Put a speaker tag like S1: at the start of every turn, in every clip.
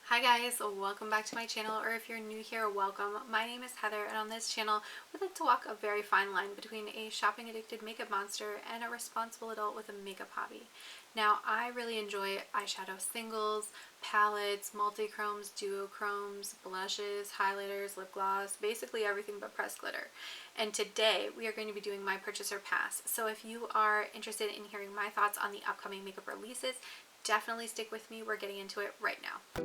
S1: Hi guys, welcome back to my channel, or if you're new here, welcome. My name is Heather, and on this channel we like to walk a very fine line between a shopping addicted makeup monster and a responsible adult with a makeup hobby. Now, I really enjoy eyeshadow singles, palettes, multi-chromes, duochromes, blushes, highlighters, lip gloss, basically everything but pressed glitter. And today we are going to be doing my purchaser pass. So if you are interested in hearing my thoughts on the upcoming makeup releases, definitely stick with me. We're getting into it right now.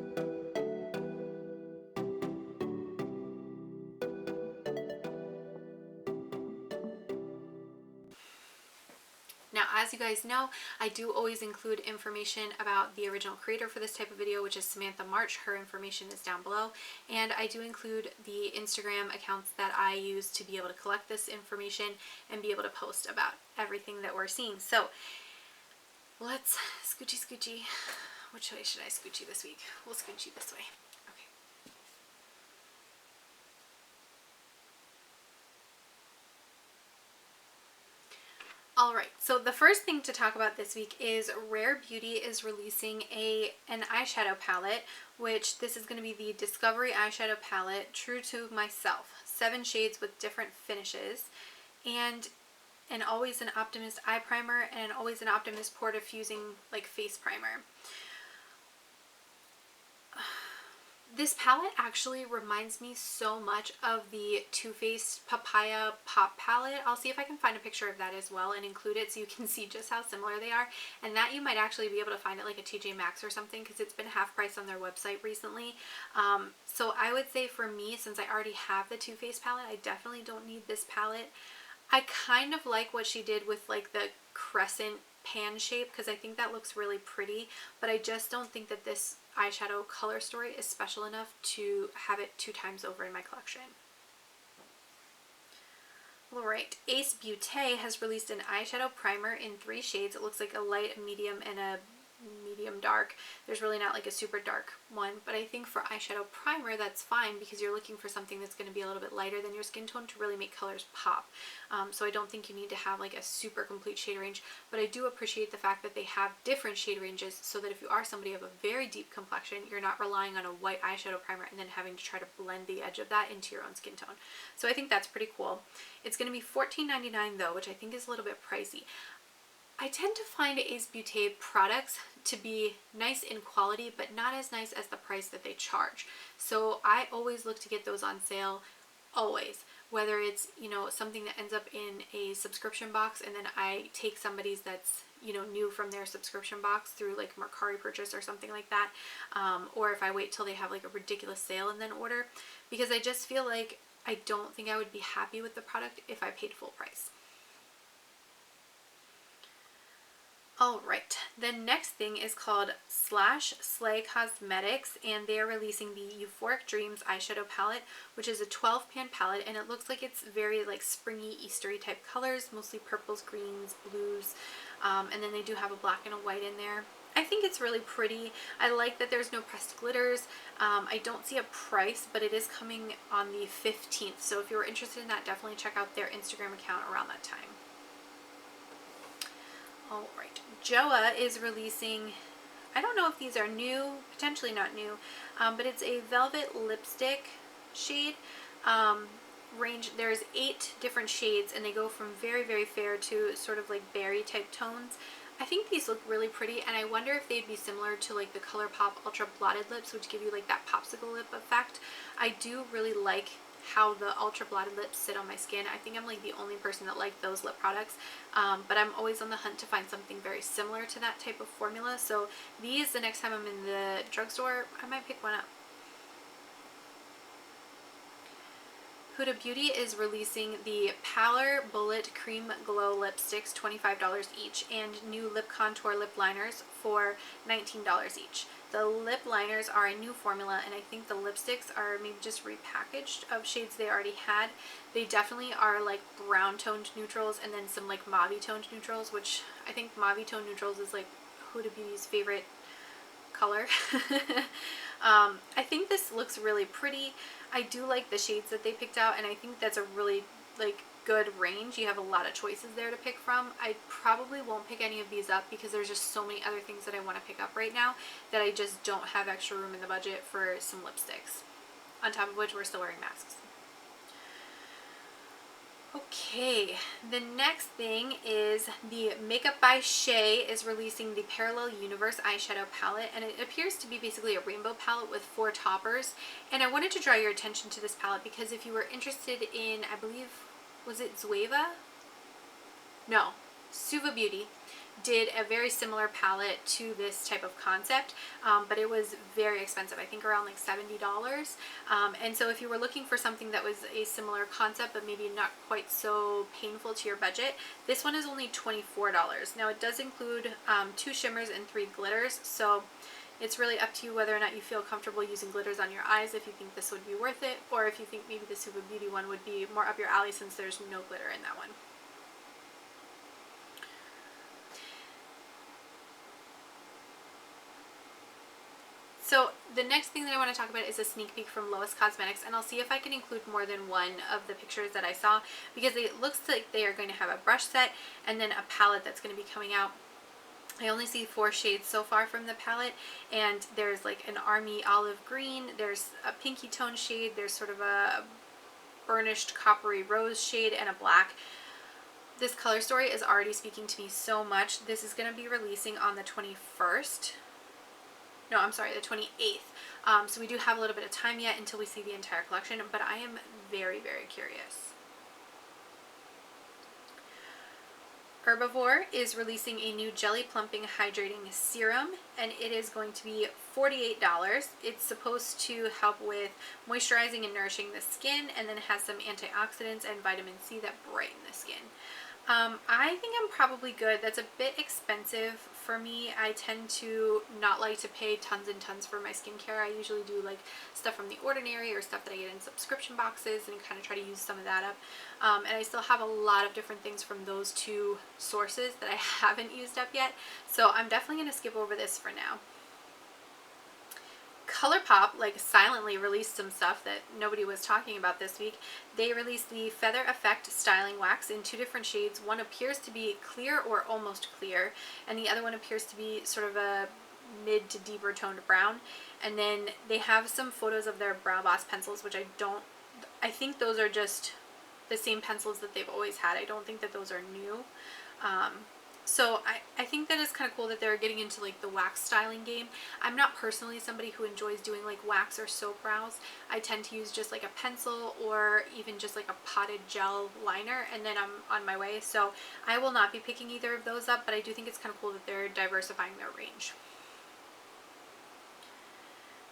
S1: Now, as you guys know, I do always include information about the original creator for this type of video, which is Samantha March. Her information is down below. And I do include the Instagram accounts that I use to be able to collect this information and be able to post about everything that we're seeing. So let's scoochy. Which way should I scoochy this week? We'll scoochy this way. Alright, so the first thing to talk about this week is Rare Beauty is releasing an eyeshadow palette, which this is going to be the Discovery eyeshadow palette, True to Myself. 7 shades with different finishes, and an Always an Optimist eye primer and an Always an Optimist pore diffusing like face primer. This palette actually reminds me so much of the Too Faced Papaya Pop palette. I'll see if I can find a picture of that as well and include it so you can see just how similar they are. And that you might actually be able to find it like a TJ Maxx or something, because it's been half price on their website recently. So I would say for me, since I already have the Too Faced palette, I definitely don't need this palette. I kind of like what she did with like the crescent pan shape, because I think that looks really pretty, but I just don't think that this eyeshadow color story is special enough to have it 2 times over in my collection. Alright, Ace Beauty has released an eyeshadow primer in 3 shades. It looks like a light, a medium, and a medium dark. There's really not like a super dark one, but I think for eyeshadow primer that's fine, because you're looking for something that's going to be a little bit lighter than your skin tone to really make colors pop. So I don't think you need to have like a super complete shade range, but I do appreciate the fact that they have different shade ranges, so that if you are somebody of a very deep complexion, you're not relying on a white eyeshadow primer and then having to try to blend the edge of that into your own skin tone. So I think that's pretty cool. It's going to be $14.99 though, which I think is a little bit pricey. I tend to find Ace Beauty products to be nice in quality, but not as nice as the price that they charge. So I always look to get those on sale, always. Whether it's, you know, something that ends up in a subscription box and then I take somebody's that's, you know, new from their subscription box through like Mercari purchase or something like that. Or if I wait till they have like a ridiculous sale and then order, because I just feel like I don't think I would be happy with the product if I paid full price. Alright, the next thing is called Slay Cosmetics, and they are releasing the Euphoric Dreams eyeshadow palette, which is a 12-pan palette, and it looks like it's very like springy, Eastery type colors, mostly purples, greens, blues, and then they do have a black and a white in there. I think it's really pretty. I like that there's no pressed glitters. I don't see a price, but it is coming on the 15th, so if you're interested in that, definitely check out their Instagram account around that time. Alright, Joa is releasing, I don't know if these are new, potentially not new, but it's a velvet lipstick shade range. There's 8 different shades, and they go from very, very fair to sort of like berry type tones. I think these look really pretty, and I wonder if they'd be similar to like the Colourpop Ultra Blotted Lips, which give you like that popsicle lip effect. I do really like how the Ultra Blotted Lips sit on my skin. I think I'm like the only person that liked those lip products, but I'm always on the hunt to find something very similar to that type of formula. So these, the next time I'm in the drugstore, I might pick one up. Huda Beauty is releasing the Pallor Bullet Cream Glow Lipsticks, $25 each, and new lip contour lip liners for $19 each. The lip liners are a new formula, and I think the lipsticks are maybe just repackaged of shades they already had. They definitely are like brown toned neutrals and then some like mauve toned neutrals, which I think mauve toned neutrals is like Huda Beauty's favorite color. I think this looks really pretty. I do like the shades that they picked out, and I think that's a really like good range. You have a lot of choices there to pick from. I probably won't pick any of these up because there's just so many other things that I want to pick up right now that I just don't have extra room in the budget for some lipsticks. On top of which we're still wearing masks. Okay, the next thing is the Makeup by Shea is releasing the Parallel Universe eyeshadow palette, and it appears to be basically a rainbow palette with 4 toppers. And I wanted to draw your attention to this palette because if you were interested in, I believe, was it Zueva? No, Suva Beauty did a very similar palette to this type of concept, but it was very expensive. I think around like $70. And so if you were looking for something that was a similar concept but maybe not quite so painful to your budget, this one is only $24. Now it does include 2 shimmers and 3 glitters, so it's really up to you whether or not you feel comfortable using glitters on your eyes, if you think this would be worth it, or if you think maybe the Suva Beauty one would be more up your alley since there's no glitter in that one. So the next thing that I want to talk about is a sneak peek from Lois Cosmetics, and I'll see if I can include more than one of the pictures that I saw, because it looks like they are going to have a brush set and then a palette that's going to be coming out. I only see 4 shades so far from the palette, and there's like an army olive green, there's a pinky tone shade, there's sort of a burnished coppery rose shade, and a black. This color story is already speaking to me so much. This is going to be releasing on the 21st. No, I'm sorry, the 28th. So we do have a little bit of time yet until we see the entire collection, but I am very, very curious. Herbivore is releasing a new Jelly Plumping Hydrating Serum, and it is going to be $48. It's supposed to help with moisturizing and nourishing the skin, and then it has some antioxidants and vitamin C that brighten the skin. I think I'm probably good. That's a bit expensive for me. I tend to not like to pay tons and tons for my skincare. I usually do like stuff from The Ordinary or stuff that I get in subscription boxes and kind of try to use some of that up. And I still have a lot of different things from those 2 sources that I haven't used up yet. So I'm definitely going to skip over this for now. Colourpop, like, silently released some stuff that nobody was talking about this week. They released the Feather Effect Styling Wax in 2 different shades. One appears to be clear or almost clear, and the other one appears to be sort of a mid to deeper toned brown. And then they have some photos of their Brow Boss pencils, which I think those are just the same pencils that they've always had. I don't think that those are new. So I think that it's kind of cool that they're getting into like the wax styling game. I'm not personally somebody who enjoys doing like wax or soap brows. I tend to use just like a pencil or even just like a potted gel liner, and then I'm on my way. So I will not be picking either of those up, but I do think it's kind of cool that they're diversifying their range.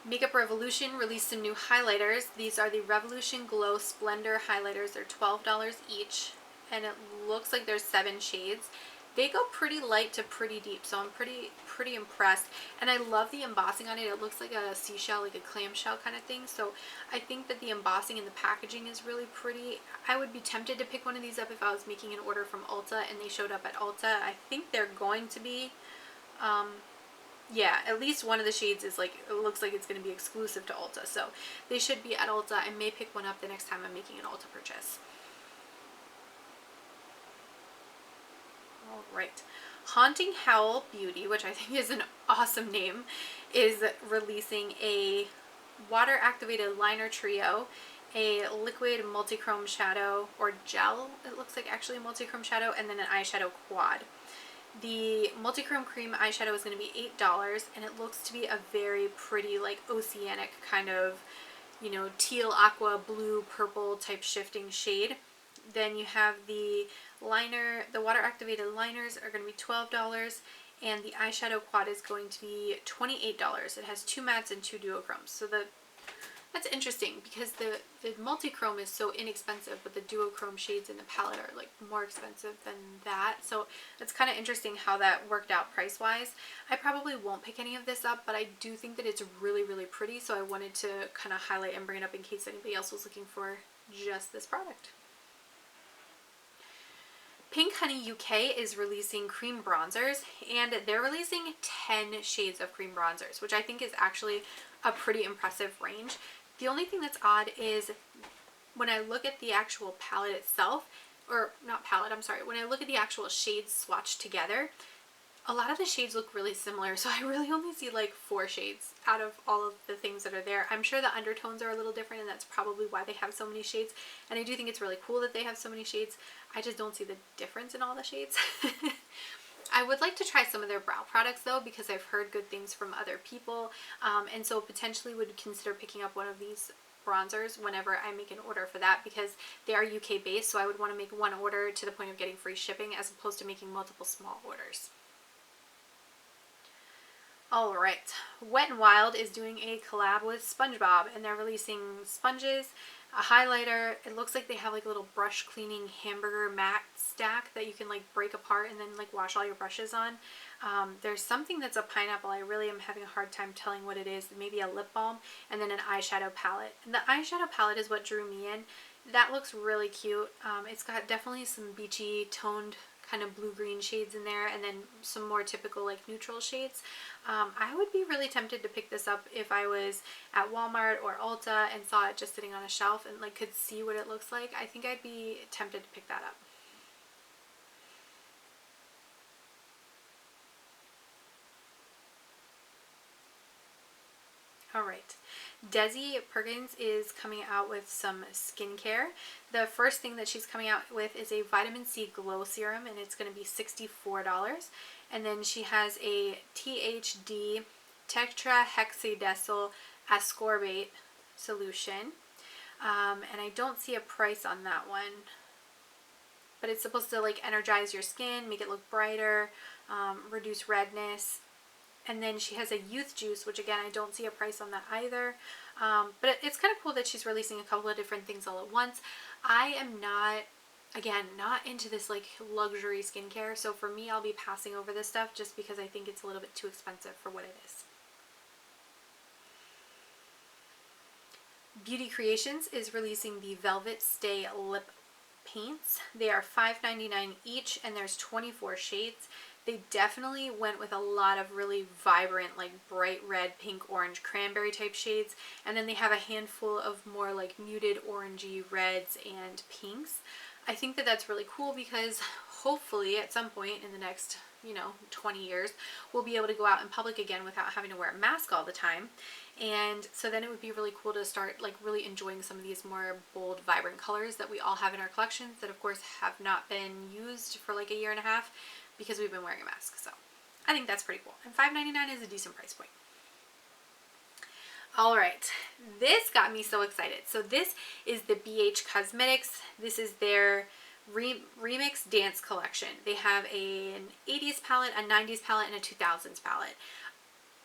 S1: Makeup Revolution released some new highlighters. These are the Revolution Glow Splendor highlighters. They're $12 each, and it looks like there's 7 shades. They go pretty light to pretty deep, so I'm pretty impressed. And I love the embossing on it. It looks like a seashell, like a clamshell kind of thing. So I think that the embossing and the packaging is really pretty. I would be tempted to pick one of these up if I was making an order from Ulta and they showed up at Ulta. I think they're going to be, yeah, at least one of the shades is like, it looks like it's going to be exclusive to Ulta. So they should be at Ulta. I may pick one up the next time I'm making an Ulta purchase. Alright, Haunting Howl Beauty, which I think is an awesome name, is releasing a water activated liner trio, a liquid multichrome shadow, or gel, it looks like actually a multichrome shadow, and then an eyeshadow quad. The multichrome cream eyeshadow is going to be $8, and it looks to be a very pretty, like, oceanic kind of, you know, teal, aqua, blue, purple type shifting shade. Then you have the liner, the water activated liners are going to be $12, and the eyeshadow quad is going to be $28. It has 2 mattes and 2 duochromes. So that's interesting because the multi-chrome is so inexpensive, but the duochrome shades in the palette are like more expensive than that. So it's kind of interesting how that worked out price wise. I probably won't pick any of this up, but I do think that it's really, really pretty. So I wanted to kind of highlight and bring it up in case anybody else was looking for just this product. Pink Honey UK is releasing cream bronzers, and they're releasing 10 shades of cream bronzers, which I think is actually a pretty impressive range. The only thing that's odd is when I look at the actual palette itself, or not palette, I'm sorry, when I look at the actual shades swatched together, a lot of the shades look really similar, so I really only see like 4 shades out of all of the things that are there. I'm sure the undertones are a little different, and that's probably why they have so many shades, and I do think it's really cool that they have so many shades. I just don't see the difference in all the shades. I would like to try some of their brow products though, because I've heard good things from other people, and so potentially would consider picking up one of these bronzers whenever I make an order for that, because they are UK based, so I would want to make one order to the point of getting free shipping as opposed to making multiple small orders. Alright, Wet n Wild is doing a collab with SpongeBob, and they're releasing sponges, a highlighter. It looks like they have like a little brush cleaning hamburger mat stack that you can like break apart and then like wash all your brushes on. There's something that's a pineapple. I really am having a hard time telling what it is. Maybe a lip balm, and then an eyeshadow palette. And the eyeshadow palette is what drew me in. That looks really cute. It's got definitely some beachy toned kind of blue-green shades in there, and then some more typical like neutral shades. I would be really tempted to pick this up if I was at Walmart or Ulta and saw it just sitting on a shelf and like could see what it looks like. I think I'd be tempted to pick that up. Alright, Desiperkins is coming out with some skincare. The first thing that she's coming out with is a vitamin C glow serum, and it's going to be $64. And then she has a THD tetrahexadecyl ascorbate solution. And I don't see a price on that one, but it's supposed to like energize your skin, make it look brighter, reduce redness. And then she has a youth juice, which again, I don't see a price on that either. But it's kind of cool that she's releasing a couple of different things all at once. I am not, again, not into this like luxury skincare. So for me, I'll be passing over this stuff just because I think it's a little bit too expensive for what it is. Beauty Creations is releasing the Velvet Stay Lip Paints. They are $5.99 each, and there's 24 shades. They definitely went with a lot of really vibrant, like bright red, pink, orange, cranberry type shades. And then they have a handful of more like muted orangey reds and pinks. I think that that's really cool because hopefully at some point in the next, 20 years, we'll be able to go out in public again without having to wear a mask all the time. And so then it would be really cool to start like really enjoying some of these more bold, vibrant colors that we all have in our collections that of course have not been used for like a year and a half because we've been wearing a mask. So I think that's pretty cool. And $5.99 is a decent price point. Alright, this got me so excited. So this is the BH Cosmetics. This is their Remix Dance Collection. They have an 80s palette, a 90s palette, and a 2000s palette.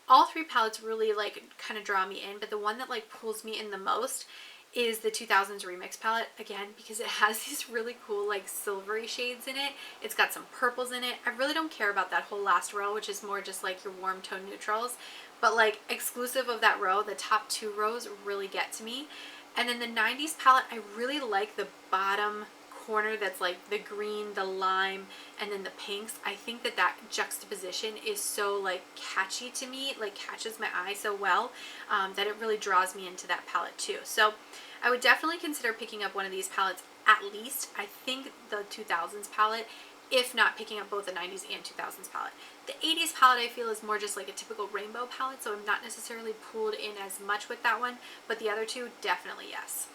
S1: All 3 palettes really like kind of draw me in, but the one that like pulls me in the most is the 2000s Remix palette, again, because it has these really cool like silvery shades in it. It's got some purples in it. I really don't care about that whole last row, which is more just like your warm tone neutrals, but like exclusive of that row, the top 2 rows really get to me. And then the 90s palette, I really like the bottom corner that's like the green, the lime, and then the pinks. I think that that juxtaposition is so like catchy to me, like catches my eye so well, that it really draws me into that palette too. So I would definitely consider picking up one of these palettes at least. I think the 2000s palette, if not picking up both the 90s and 2000s palette. The 80s palette I feel is more just like a typical rainbow palette, so I'm not necessarily pulled in as much with that one, but the other two, definitely yes.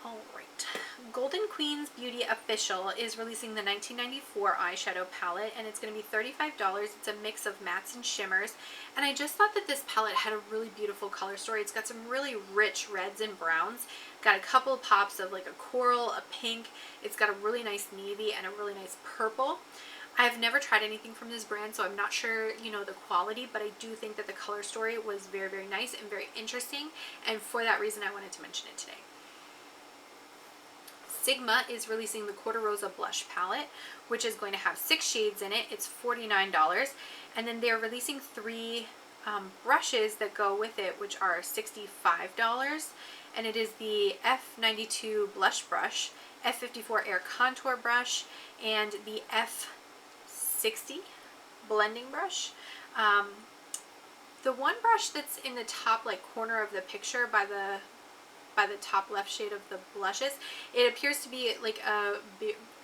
S1: Alright, Golden Queens Beauty Official is releasing the 1994 eyeshadow palette, and it's going to be $35. It's a mix of mattes and shimmers, and I just thought that this palette had a really beautiful color story. It's got some really rich reds and browns, got a couple of pops of like a coral, a pink, it's got a really nice navy and a really nice purple. I've never tried anything from this brand, so I'm not sure, the quality, but I do think that the color story was very, very nice and very interesting, and for that reason I wanted to mention it today. Sigma is releasing the Quarter Rosa Blush Palette, which is going to have 6 shades in it. It's $49. And then they're releasing 3 brushes that go with it, which are $65. And it is the F92 Blush Brush, F54 Air Contour Brush, and the F60 Blending Brush. The one brush that's in the top like corner of the picture by by the top left shade of the blushes. It appears to be like a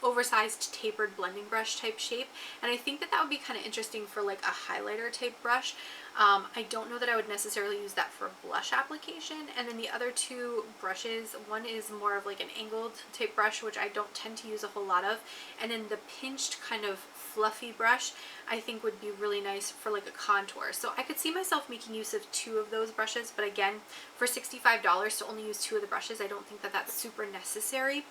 S1: oversized tapered blending brush type shape, and I think that that would be kind of interesting for like a highlighter type brush. I don't know that I would necessarily use that for blush application. And then the other two brushes, one is more of like an angled type brush, which I don't tend to use a whole lot of, and then the pinched kind of fluffy brush I think would be really nice for like a contour. So I could see myself making use of two of those brushes, but again, for $65 to only use two of the brushes, I don't think that that's super necessary.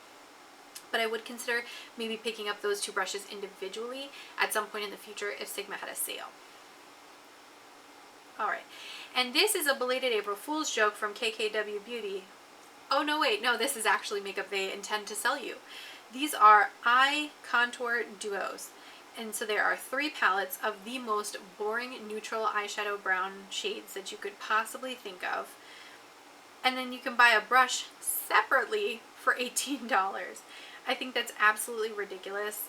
S1: But I would consider maybe picking up those two brushes individually at some point in the future if Sigma had a sale. Alright, and this is a belated April Fool's joke from KKW Beauty. Oh no, wait, no, this is actually makeup they intend to sell you. These are eye contour duos. And so there are 3 palettes of the most boring neutral eyeshadow brown shades that you could possibly think of. And then you can buy a brush separately for $18. I think that's absolutely ridiculous.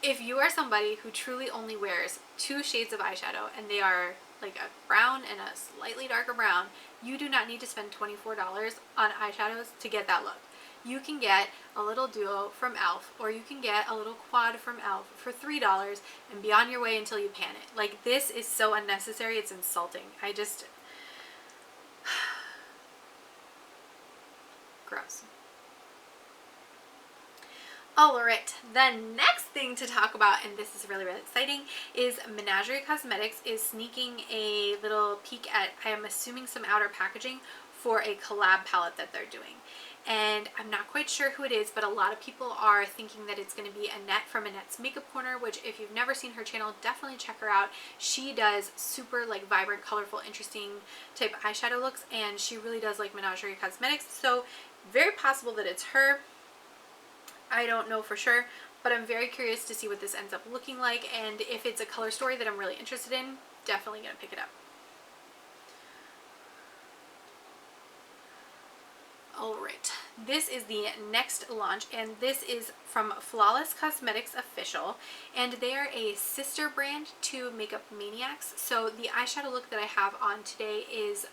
S1: If you are somebody who truly only wears 2 shades of eyeshadow and they are like a brown and a slightly darker brown, you do not need to spend $24 on eyeshadows to get that look. You can get a little duo from e.l.f. or you can get a little quad from e.l.f. for $3 and be on your way until you pan it. Like, this is so unnecessary, it's insulting. I just... gross. Alright, the next thing to talk about, and this is really, really exciting, is Menagerie Cosmetics is sneaking a little peek at, I am assuming, some outer packaging for a collab palette that they're doing. And I'm not quite sure who it is, but a lot of people are thinking that it's going to be Annette from Annette's Makeup Corner, which if you've never seen her channel, definitely check her out. She does super like vibrant, colorful, interesting type eyeshadow looks, and she really does like Menagerie Cosmetics. So very possible that it's her. I don't know for sure, but I'm very curious to see what this ends up looking like, and if it's a color story that I'm really interested in, definitely going to pick it up. Alright, this is the next launch, and this is from Lois Cosmetics Official, and they are a sister brand to Makeup Maniacs. So the eyeshadow look that I have on today is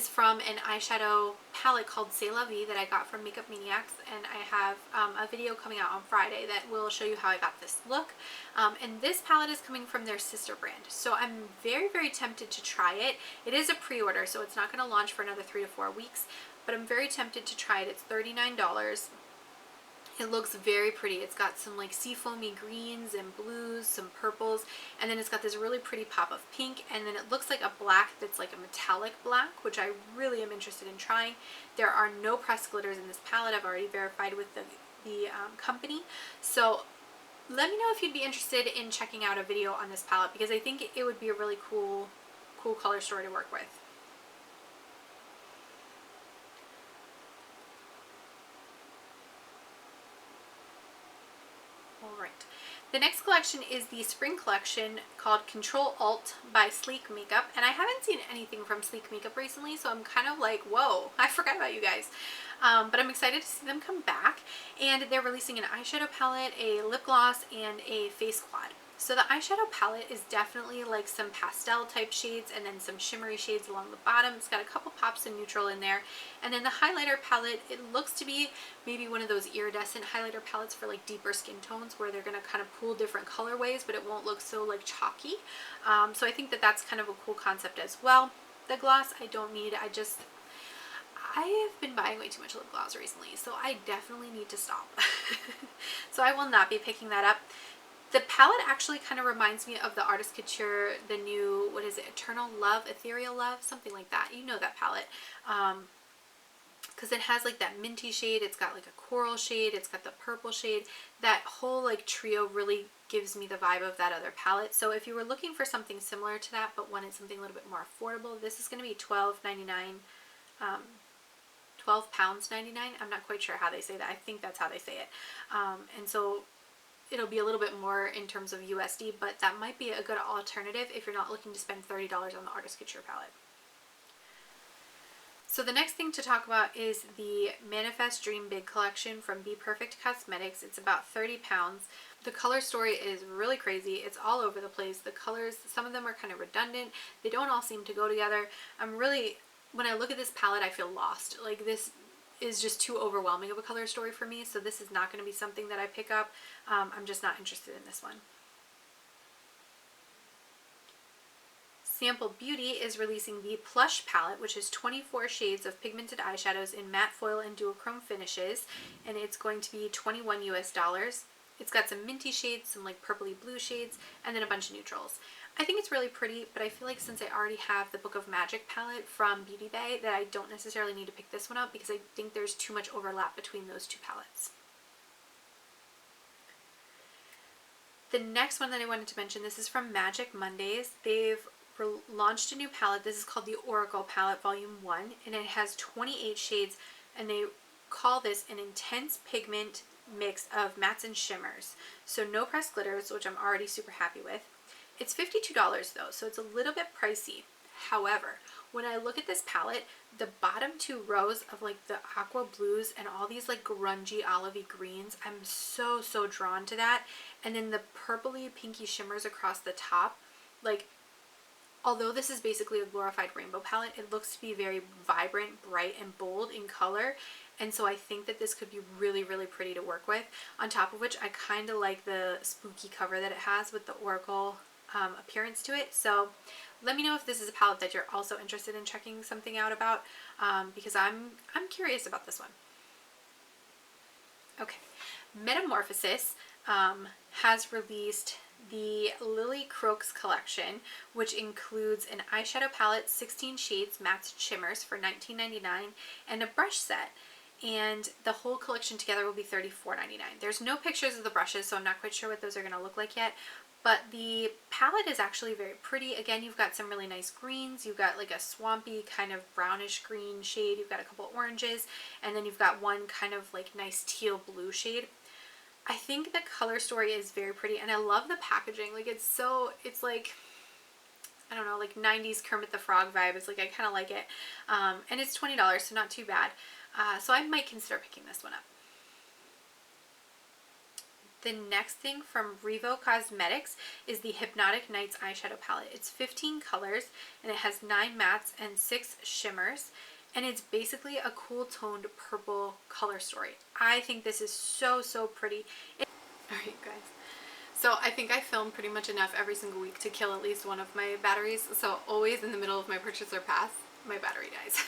S1: from an eyeshadow palette called C'est La Vie that I got from Makeup Maniacs, and I have a video coming out on Friday that will show you how I got this look. And this palette is coming from their sister brand, so I'm very, very tempted to try it. It is a pre-order, so it's not going to launch for another 3 to 4 weeks, but I'm very tempted to try it. It's $39. It looks very pretty. It's got some like seafoamy greens and blues, some purples, and then it's got this really pretty pop of pink, and then it looks like a black that's like a metallic black, which I really am interested in trying. There are no pressed glitters in this palette. I've already verified with the company. So let me know if you'd be interested in checking out a video on this palette, because I think it would be a really cool color story to work with. Alright, the next collection is the spring collection called Control Alt by Sleek Makeup, and I haven't seen anything from Sleek Makeup recently, so I'm kind of like, whoa, I forgot about you guys. But I'm excited to see them come back, and they're releasing an eyeshadow palette, a lip gloss, and a face quad. So the eyeshadow palette is definitely like some pastel type shades and then some shimmery shades along the bottom. It's got a couple pops of neutral in there. And then the highlighter palette, it looks to be maybe one of those iridescent highlighter palettes for like deeper skin tones where they're going to kind of pull different colorways, but it won't look so like chalky. So I think that that's kind of a cool concept as well. The gloss I don't need. I have been buying way too much lip gloss recently, so I definitely need to stop. So I will not be picking that up. The palette actually kind of reminds me of the Artist Couture, the new, what is it, Eternal Love, Ethereal Love, something like that. You know that palette. Because it has like that minty shade, it's got like a coral shade, it's got the purple shade. That whole like trio really gives me the vibe of that other palette. So if you were looking for something similar to that but wanted something a little bit more affordable, this is going to be $12.99. £12.99. I'm not quite sure how they say that. I think that's how they say it. And so it'll be a little bit more in terms of USD, but that might be a good alternative if you're not looking to spend $30 on the Artist Couture palette. So the next thing to talk about is the Manifest Dream Big collection from Be Perfect Cosmetics. It's about 30 pounds. The color story is really crazy. It's all over the place. The colors, some of them are kind of redundant. They don't all seem to go together. When I look at this palette, I feel lost. Like, this is just too overwhelming of a color story for me, so this is not going to be something that I pick up. I'm just not interested in this one. Sample Beauty is releasing the Plush palette, which is 24 shades of pigmented eyeshadows in matte foil and duochrome finishes, and it's going to be $21 US. It's got some minty shades, some like purpley blue shades, and then a bunch of neutrals. I think it's really pretty, but I feel like since I already have the Book of Magic palette from Beauty Bay, that I don't necessarily need to pick this one up because I think there's too much overlap between those two palettes. The next one that I wanted to mention, this is from Magic Mondays. They've launched a new palette. This is called the Oracle palette volume 1, and it has 28 shades, and they call this an intense pigment mix of mattes and shimmers. So no pressed glitters, which I'm already super happy with. It's $52 though, so it's a little bit pricey. However, when I look at this palette, the bottom two rows of like the aqua blues and all these like grungy olivey greens, I'm so drawn to that. And then the purpley pinky shimmers across the top, like, although this is basically a glorified rainbow palette, it looks to be very vibrant, bright, and bold in color. And so I think that this could be really pretty to work with. On top of which, I kind of like the spooky cover that it has with the Oracle appearance to it. So let me know if this is a palette that you're also interested in checking something out about, because I'm curious about this one. Okay, Metamorphosis has released the Lily Croaks collection, which includes an eyeshadow palette, 16 shades, mattes and shimmers for $19.99, and a brush set. And the whole collection together will be $34.99. There's no pictures of the brushes, so I'm not quite sure what those are going to look like yet. But the palette is actually very pretty. Again, you've got some really nice greens. You've got like a swampy kind of brownish green shade. You've got a couple oranges, and then you've got one kind of like nice teal blue shade. I think the color story is very pretty, and I love the packaging. Like, it's like, I don't know, like 90s Kermit the Frog vibe. It's like, I kind of like it. And it's $20, so not too bad. So I might consider picking this one up. The next thing from Joa Cosmetics is the Hypnotic Nights eyeshadow palette. It's 15 colors, and it has 9 mattes and 6 shimmers. And it's basically a cool toned purple color story. I think this is so pretty. Alright guys, so I think I film pretty much enough every single week to kill at least one of my batteries. So always in the middle of my purchase or pass, my battery dies.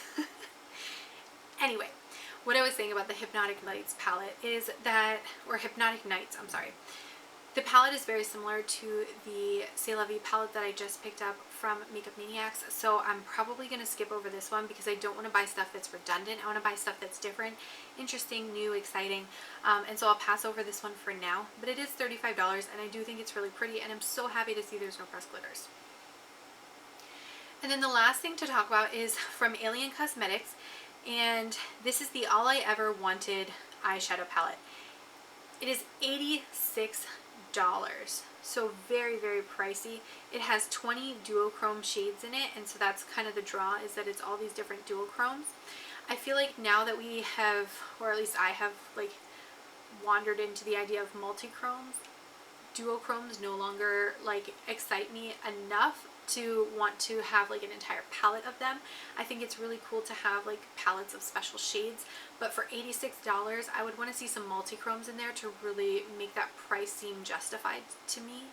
S1: Anyway, what I was saying about the Hypnotic Nights palette is that, or Hypnotic Nights, I'm sorry. The palette is very similar to the C'est La Vie palette that I just picked up from Makeup Maniacs, so I'm probably going to skip over this one because I don't want to buy stuff that's redundant. I want to buy stuff that's different, interesting, new, exciting, and so I'll pass over this one for now. But it is $35, and I do think it's really pretty, and I'm so happy to see there's no pressed glitters. And then the last thing to talk about is from Alien Cosmetics, and this is the All I Ever Wanted eyeshadow palette. It is $86. So very pricey. It has 20 duochrome shades in it, and so that's kind of the draw, is that it's all these different duochromes. I feel like now that we have, or at least I have, like, wandered into the idea of multi-chromes, duochromes no longer like excite me enough to want to have like an entire palette of them. I think it's really cool to have like palettes of special shades, but for $86 I would want to see some multi-chromes in there to really make that price seem justified to me.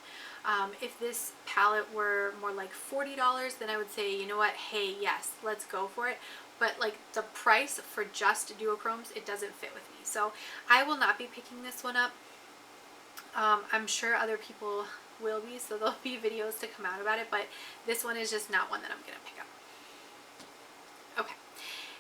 S1: If this palette were more like $40, then I would say, you know what, hey, yes, let's go for it. But like the price for just duochromes, it doesn't fit with me. So I will not be picking this one up. I'm sure other people will be, so there'll be videos to come out about it, but this one is just not one that I'm going to pick up. Okay.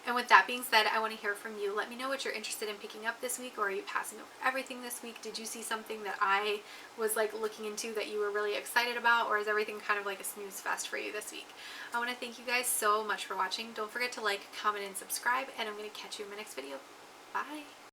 S1: And with that being said, I want to hear from you. Let me know what you're interested in picking up this week, or are you passing over everything this week? Did you see something that I was like looking into that you were really excited about, or is everything kind of like a snooze fest for you this week? I want to thank you guys so much for watching. Don't forget to like, comment, and subscribe, and I'm going to catch you in my next video. Bye!